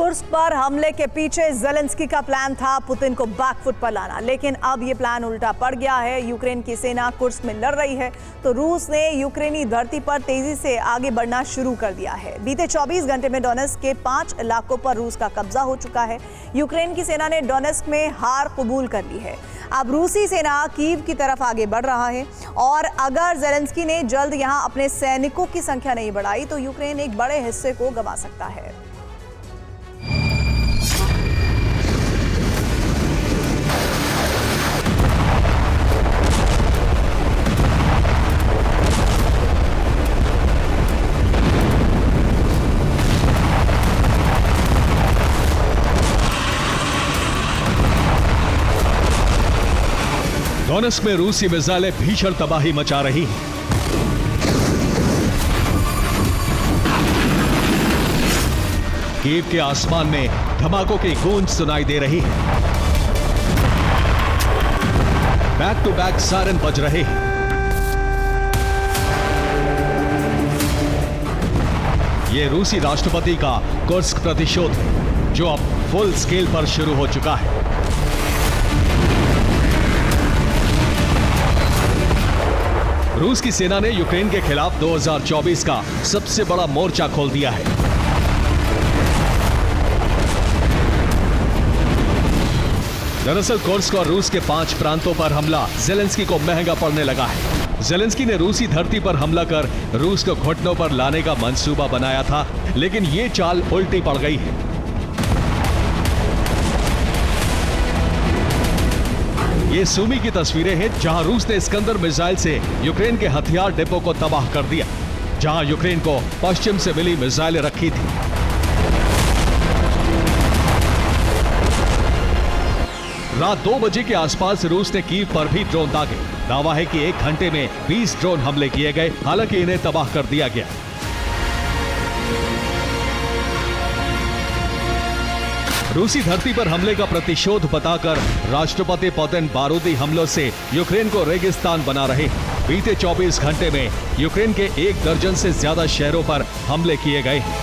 Kursk पर हमले के पीछे ज़ेलेंस्की का प्लान था पुतिन को बैकफुट पर लाना, लेकिन अब ये प्लान उल्टा पड़ गया है। यूक्रेन की सेना कुर्स्क में लड़ रही है तो रूस ने यूक्रेनी धरती पर तेजी से आगे बढ़ना शुरू कर दिया है। बीते 24 घंटे में डोनेस्क के 5 इलाकों पर रूस का कब्जा हो चुका है। यूक्रेन की सेना ने डोनेस्क में हार कबूल कर ली है। अब रूसी सेना कीव की तरफ आगे बढ़ रहा है और अगर ज़ेलेंस्की ने जल्द यहां अपने सैनिकों की संख्या नहीं बढ़ाई तो यूक्रेन एक बड़े हिस्से को गंवा सकता है। डोनेस्क में रूसी मिसाइलें भीषण तबाही मचा रही हैं। कीव के आसमान में धमाकों की गूंज सुनाई दे रही है। बैक टू बैक सायरन बज रहे हैं। यह रूसी राष्ट्रपति का कुर्स्क प्रतिशोध है जो अब फुल स्केल पर शुरू हो चुका है। रूस की सेना ने यूक्रेन के खिलाफ 2024 का सबसे बड़ा मोर्चा खोल दिया है। दरअसल कुर्स्क और रूस के 5 प्रांतों पर हमला ज़ेलेंस्की को महंगा पड़ने लगा है। ज़ेलेंस्की ने रूसी धरती पर हमला कर रूस को घुटनों पर लाने का मंसूबा बनाया था, लेकिन ये चाल उल्टी पड़ गई है। ये सूमी की तस्वीरें हैं जहां रूस ने इस्कंदर मिसाइल से यूक्रेन के हथियार डिपो को तबाह कर दिया, जहां यूक्रेन को पश्चिम से मिली मिसाइलें रखी थी। रात 2 बजे के आसपास रूस ने कीव पर भी ड्रोन दागे। दावा है कि 1 घंटे में 20 ड्रोन हमले किए गए, हालांकि इन्हें तबाह कर दिया गया। रूसी धरती पर हमले का प्रतिशोध बताकर राष्ट्रपति पुतिन बारूदी हमलों से यूक्रेन को रेगिस्तान बना रहे हैं। बीते 24 घंटे में यूक्रेन के 1 दर्जन से ज्यादा शहरों पर हमले किए गए हैं।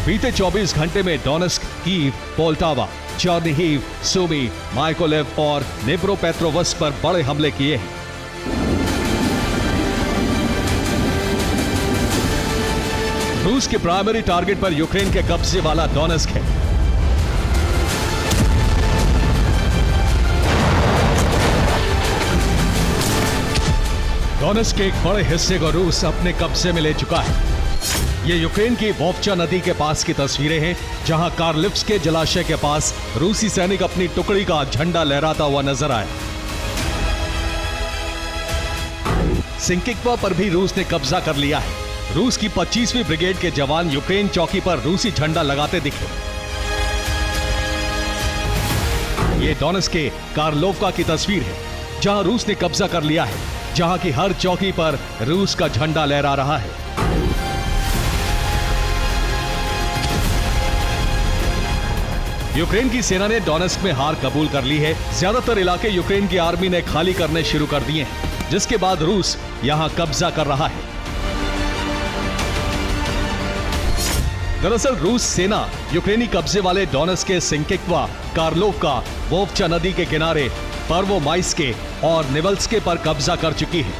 बीते 24 घंटे में डोनेस्क, कीव, पोल्टावा, चर्निहिव, सूमी, माइकोलेव और निप्रोपेट्रोवस्क पर बड़े हमले किए हैं। रूस के प्राइमरी टारगेट पर यूक्रेन के कब्जे वाला डोनेस्क है। डोनेस्क के एक बड़े हिस्से को रूस अपने कब्जे में ले चुका है। ये यूक्रेन की वोवचा नदी के पास की तस्वीरें हैं, जहां कार्लिव्स्के जलाशय के पास रूसी सैनिक अपनी टुकड़ी का झंडा लहराता हुआ नजर आए। सिंकिक्वा पर भी रूस ने कब्जा कर लिया है। रूस की 25वीं ब्रिगेड के जवान यूक्रेन चौकी पर रूसी झंडा लगाते दिखे। ये डोनेस्क के कार्लोवका की तस्वीर है, जहां रूस ने कब्जा कर लिया है, जहां की हर चौकी पर रूस का झंडा लहरा रहा है। यूक्रेन की सेना ने डोनेस्क में हार कबूल कर ली है। ज्यादातर इलाके यूक्रेन की आर्मी ने खाली करने शुरू कर दिए हैं, जिसके बाद रूस यहां कब्जा कर रहा है। दरअसल रूस सेना यूक्रेनी कब्जे वाले डोनेस्क के सिंकिक्वा, कार्लोवका, वोवचा नदी के किनारे पर्वोमाइस्के और निवल्स्के पर कब्जा कर चुकी है।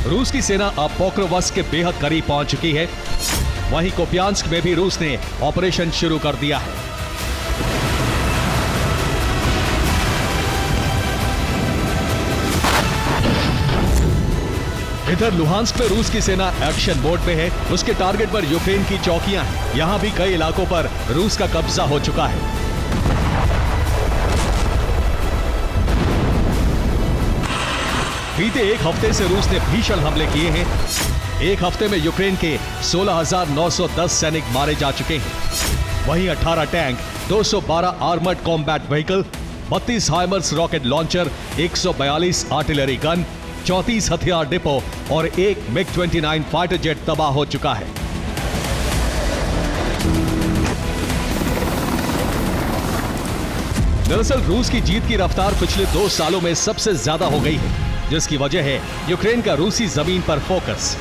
रूस की सेना अब पोक्रोवस्क के बेहद करीब पहुंच चुकी है। वहीं कुपियांस्क में भी रूस ने ऑपरेशन शुरू कर दिया है। इधर लुहांस्क में रूस की सेना एक्शन मोड में है। उसके टारगेट पर यूक्रेन की चौकियां हैं। यहां भी कई इलाकों पर रूस का कब्जा हो चुका है। बीते 1 हफ्ते से रूस ने भीषण हमले किए हैं। 1 हफ्ते में यूक्रेन के 16,910 सैनिक मारे जा चुके हैं। वहीं 18 tank, 212 armoured combat vehicle, 32 HIMARS rocket launcher, 142 artillery gun, 34 हथियार डिपो और 1 MiG-29 फाइटर जेट तबाह हो चुका है। दरअसल रूस की जीत की रफ्तार पिछले 2 सालों में सबसे ज्यादा हो गई है, जिसकी वजह है यूक्रेन का रूसी जमीन पर फोकस।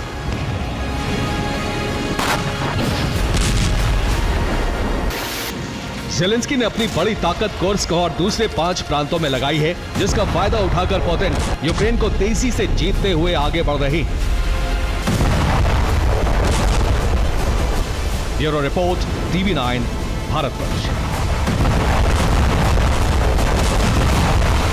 जेलेंस्की ने अपनी बड़ी ताकत कुर्स्क और दूसरे 5 प्रांतों में लगाई है, जिसका फायदा उठाकर पुतिन यूक्रेन को तेजी से जीतते हुए आगे बढ़ रहे हैं। Bureau report, TV9, Bharatvarsh.